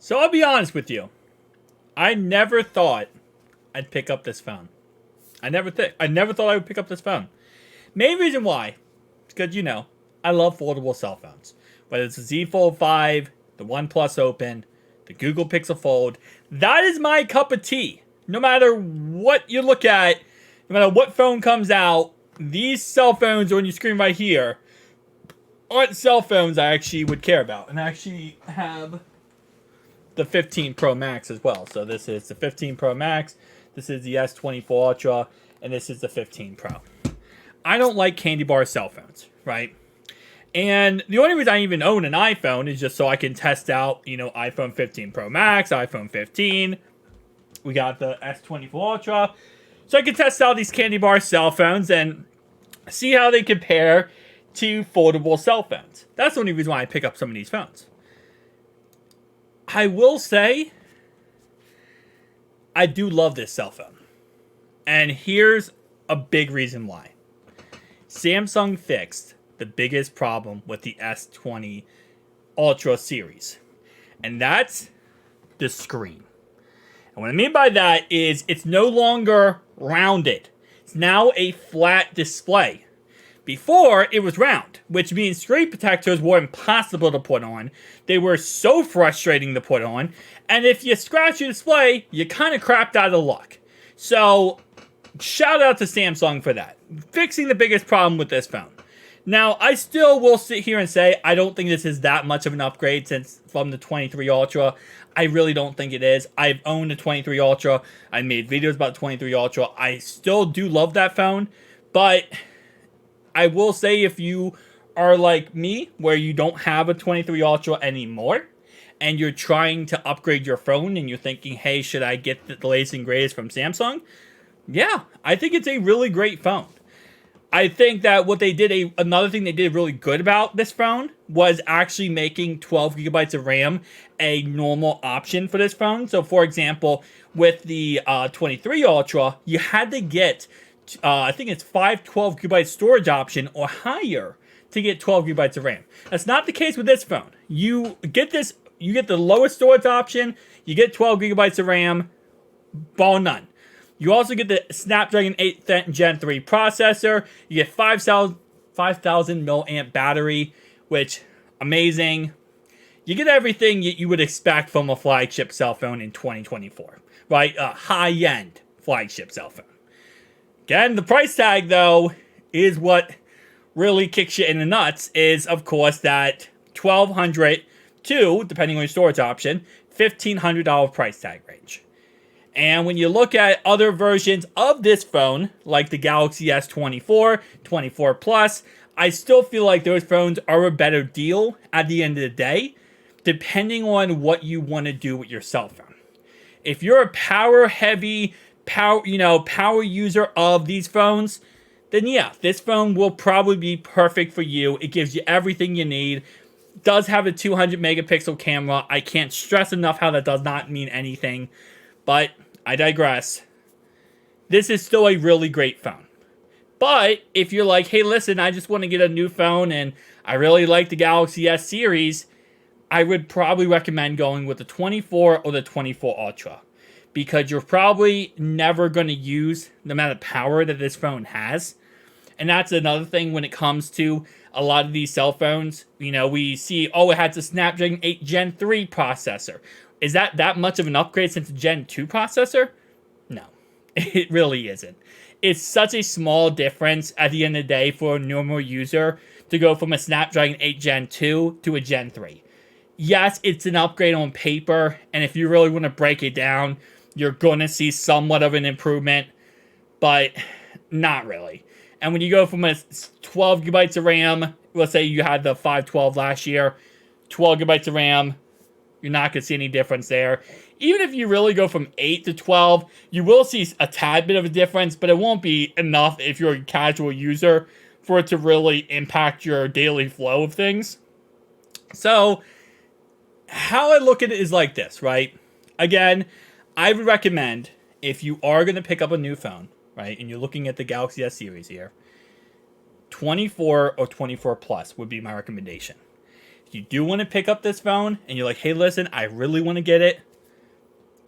So I'll be honest with you. I never thought I'd pick up this phone. I never thought I would pick up this phone. Main reason why is because I love foldable cell phones. Whether it's the Z Fold 5, the OnePlus Open, the Google Pixel Fold, that is my cup of tea. No matter what you look at, no matter what phone comes out, these cell phones on your screen right here aren't cell phones I actually would care about. And I actually have the 15 Pro Max as well. So this is the 15 Pro Max, this is the S24 Ultra, and this is the 15 Pro. I don't like candy bar cell phones, right? And the only reason I even own an iPhone is just so I can test out, iPhone 15 Pro Max, iPhone 15. We got the S24 Ultra. So I can test out these candy bar cell phones and see how they compare to foldable cell phones. That's the only reason why I pick up some of these phones. I will say, I do love this cell phone. And here's a big reason why. Samsung fixed the biggest problem with the S20 Ultra series. And that's the screen. And what I mean by that is it's no longer rounded. It's now a flat display. Before, it was round, which means screen protectors were impossible to put on. They were so frustrating to put on. And if you scratch your display, you kind of crapped out of luck. So, shout out to Samsung for that. Fixing the biggest problem with this phone. Now, I still will sit here and say I don't think this is that much of an upgrade since from the 23 Ultra. I really don't think it is. I've owned the 23 Ultra. I made videos about the 23 Ultra. I still do love that phone, but I will say if you are like me, where you don't have a 23 Ultra anymore, and you're trying to upgrade your phone, and you're thinking, hey, should I get the latest and greatest from Samsung? Yeah, I think it's a really great phone. I think that what they did, another thing they did really good about this phone was actually making 12 gigabytes of RAM a normal option for this phone. So, for example, with the 23 Ultra, you had to get, I think it's 512 gigabyte storage option or higher to get 12 gigabytes of RAM. That's not the case with this phone. You get the lowest storage option, you get 12 gigabytes of RAM, bar none. You also get the Snapdragon 8 Gen 3 processor. You get 5,000 milliamp battery, which, amazing. You get everything you would expect from a flagship cell phone in 2024, right? A high-end flagship cell phone. Again, the price tag, though, is what really kicks you in the nuts, is, of course, that $1,200 to, depending on your storage option, $1,500 price tag range. And when you look at other versions of this phone, like the Galaxy S24, 24 Plus, I still feel like those phones are a better deal at the end of the day, depending on what you want to do with your cell phone. If you're a power-heavy, power user of these phones, then yeah, this phone will probably be perfect for you. It gives you everything you need. It does have a 200 megapixel camera. I can't stress enough how that does not mean anything, but I digress. This is still a really great phone. But if you're like, hey, listen, I just want to get a new phone and I really like the Galaxy S series, I would probably recommend going with the 24 or the 24 Ultra. Because you're probably never going to use the amount of power that this phone has. And that's another thing when it comes to a lot of these cell phones. We see, it has a Snapdragon 8 Gen 3 processor. Is that much of an upgrade since the Gen 2 processor? No, it really isn't. It's such a small difference at the end of the day for a normal user to go from a Snapdragon 8 Gen 2 to a Gen 3. Yes, it's an upgrade on paper, and if you really want to break it down, you're going to see somewhat of an improvement, but not really. And when you go from a 12 gigabytes of RAM, let's say you had the 512 last year, 12 gigabytes of RAM, you're not going to see any difference there. Even if you really go from 8 to 12, you will see a tad bit of a difference, but it won't be enough if you're a casual user for it to really impact your daily flow of things. So, how I look at it is like this, right? Again, I would recommend, if you are going to pick up a new phone, right, and you're looking at the Galaxy S series here, 24 or 24 Plus would be my recommendation. If you do want to pick up this phone and you're like, hey, listen, I really want to get it,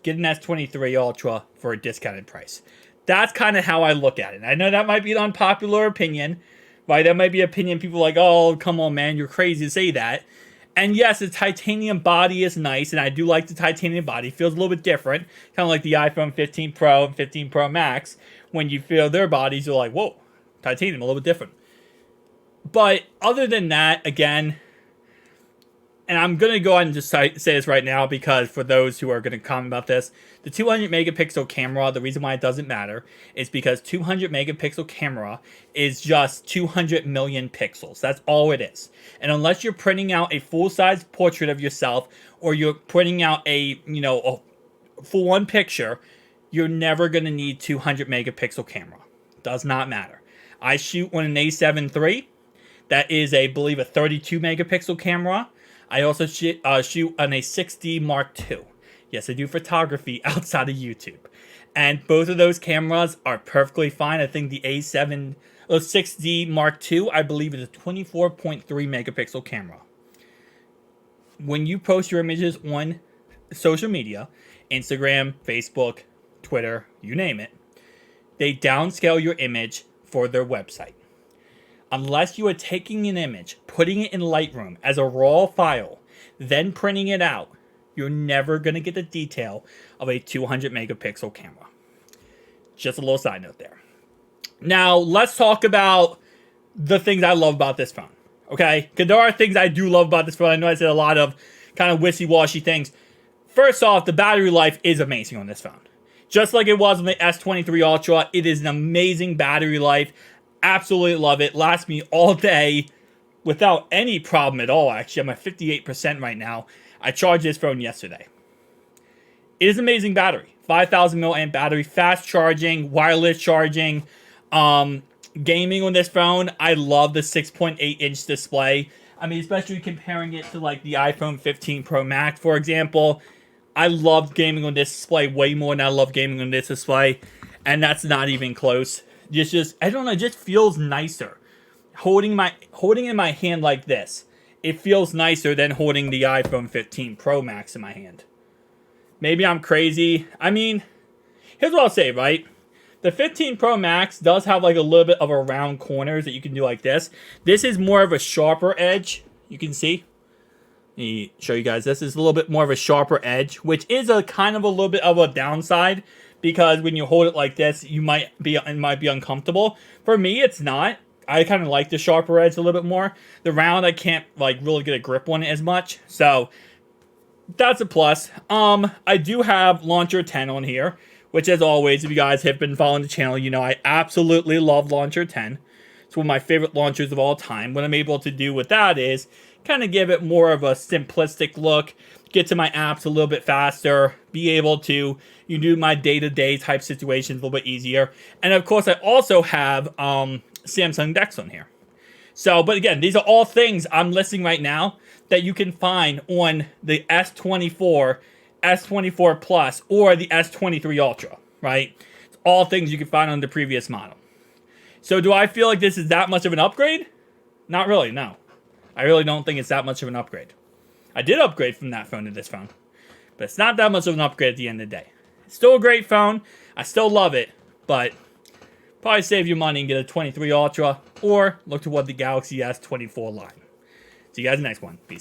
get an S23 Ultra for a discounted price. That's kind of how I look at it. I know that might be an unpopular opinion, right? That might be an opinion people are like, oh, come on, man, you're crazy to say that. And yes, the titanium body is nice, and I do like the titanium body. It feels a little bit different, kind of like the iPhone 15 Pro and 15 Pro Max. When you feel their bodies, you're like, whoa, titanium, a little bit different. But other than that, again, and I'm going to go ahead and just say this right now because for those who are going to comment about this, the 200 megapixel camera, the reason why it doesn't matter is because 200 megapixel camera is just 200 million pixels. That's all it is. And unless you're printing out a full-size portrait of yourself or you're printing out a full-on picture, you're never going to need 200 megapixel camera. Does not matter. I shoot on an A7 III. That is, I believe, a 32 megapixel camera. I also shoot on a 6D Mark II. Yes, I do photography outside of YouTube. And both of those cameras are perfectly fine. I think the 6D Mark II, I believe, is a 24.3 megapixel camera. When you post your images on social media, Instagram, Facebook, Twitter, you name it, they downscale your image for their website. Unless you are taking an image, putting it in Lightroom as a raw file, then printing it out, you're never going to get the detail of a 200 megapixel camera. Just a little side note there. Now, let's talk about the things I love about this phone. Okay? Because there are things I do love about this phone. I know I said a lot of kind of wishy-washy things. First off, the battery life is amazing on this phone. Just like it was on the S23 Ultra, it is an amazing battery life. Absolutely love it. Lasts me all day without any problem at all, actually. I'm at 58% right now. I charged this phone yesterday. It is an amazing battery. 5,000 milliamp battery, fast charging, wireless charging. Gaming on this phone, I love the 6.8-inch display. I mean, especially comparing it to like the iPhone 15 Pro Max, for example. I loved gaming on this display way more than I love gaming on this display. And that's not even close. Just I don't know, it just feels nicer. Holding in my hand like this, it feels nicer than holding the iPhone 15 Pro Max in my hand. Maybe I'm crazy. I mean, here's what I'll say, right? The 15 Pro Max does have like a little bit of a round corners that you can do like this. This is more of a sharper edge. You can see. Let me show you guys. This is a little bit more of a sharper edge, which is a kind of a little bit of a downside. Because when you hold it like this, it might be uncomfortable. For me, it's not. I kind of like the sharper edge a little bit more. The round, I can't like really get a grip on it as much. So that's a plus. I do have Launcher 10 on here, which as always, if you guys have been following the channel, you know I absolutely love Launcher 10. It's one of my favorite launchers of all time. What I'm able to do with that is kind of give it more of a simplistic look, get to my apps a little bit faster, be able to do my day-to-day type situations a little bit easier. And of course, I also have Samsung DeX on here. So, but again, these are all things I'm listing right now that you can find on the S24, S24 Plus, or the S23 Ultra, right? It's all things you can find on the previous model. So do I feel like this is that much of an upgrade? Not really, no. I really don't think it's that much of an upgrade. I did upgrade from that phone to this phone, but it's not that much of an upgrade at the end of the day. It's still a great phone. I still love it, but probably save your money and get a 23 Ultra or look toward the Galaxy S24 line. See you guys in the next one. Peace.